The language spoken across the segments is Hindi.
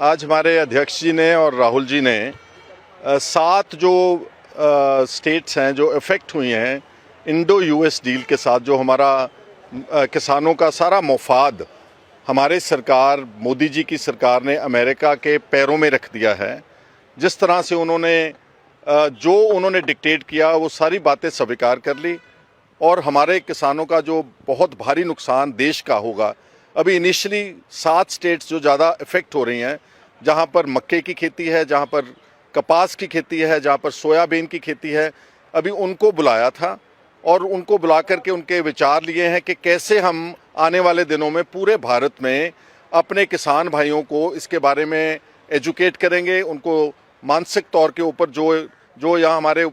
आज हमारे अध्यक्ष जी ने और राहुल जी ने 7 जो स्टेट्स हैं जो इफ़ेक्ट हुई हैं इंडो यूएस डील के साथ, जो हमारा किसानों का सारा मफाद हमारे सरकार, मोदी जी की सरकार ने अमेरिका के पैरों में रख दिया है। जिस तरह से उन्होंने डिक्टेट किया वो सारी बातें स्वीकार कर ली और हमारे किसानों का जो बहुत भारी नुकसान देश का होगा। अभी इनिशियली 7 स्टेट्स जो ज़्यादा इफ़ेक्ट हो रही हैं, जहां पर मक्के की खेती है, जहां पर कपास की खेती है, जहां पर सोयाबीन की खेती है, अभी उनको बुलाया था और उनको बुला करके उनके विचार लिए हैं कि कैसे हम आने वाले दिनों में पूरे भारत में अपने किसान भाइयों को इसके बारे में एजुकेट करेंगे। उनको मानसिक तौर के ऊपर जो यहाँ हमारे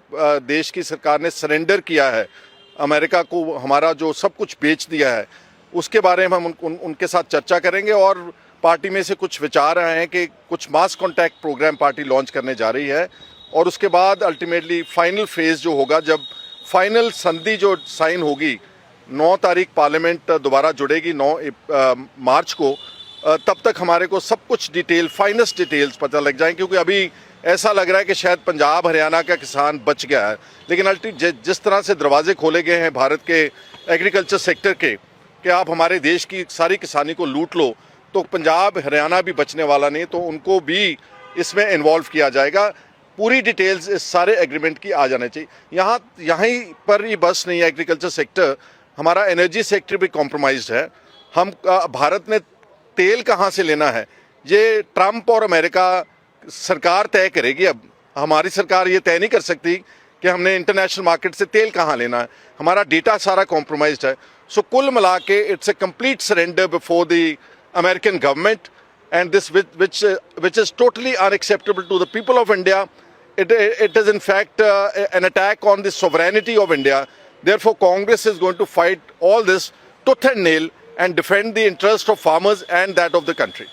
देश की सरकार ने सरेंडर किया है, अमेरिका को हमारा जो सब कुछ बेच दिया है, उसके बारे में हम उनके साथ चर्चा करेंगे। और पार्टी में से कुछ विचार आए हैं कि कुछ मास कॉन्टैक्ट प्रोग्राम पार्टी लॉन्च करने जा रही है और उसके बाद अल्टीमेटली फाइनल फेज जो होगा, जब फाइनल संधि जो साइन होगी, 9 तारीख पार्लियामेंट दोबारा जुड़ेगी 9 मार्च को, तब तक हमारे को सब कुछ फाइनेस्ट डिटेल्स पता लग जाएं। क्योंकि अभी ऐसा लग रहा है कि शायद पंजाब हरियाणा का किसान बच गया है, लेकिन जिस तरह से दरवाजे खोले गए हैं भारत के एग्रीकल्चर सेक्टर के कि आप हमारे देश की सारी किसानी को लूट लो, तो पंजाब हरियाणा भी बचने वाला नहीं, तो उनको भी इसमें इन्वॉल्व किया जाएगा। पूरी डिटेल्स इस सारे एग्रीमेंट की आ जाने चाहिए। यहीं पर ही बस नहीं है एग्रीकल्चर सेक्टर, हमारा एनर्जी सेक्टर भी कॉम्प्रोमाइज्ड है। हम भारत ने तेल कहाँ से लेना है, ये ट्रंप और अमेरिका सरकार तय करेगी। अब हमारी सरकार ये तय नहीं कर सकती कि हमने इंटरनेशनल मार्केट से तेल कहाँ लेना है। हमारा डेटा सारा कॉम्प्रोमाइज्ड है। सो कुल मिला के it's a complete surrender before the American government, and this which is totally unacceptable to the people of India. It is in fact an attack on the sovereignty of India. Therefore, Congress is going to fight all this tooth and nail and defend the interest of farmers and that of the country.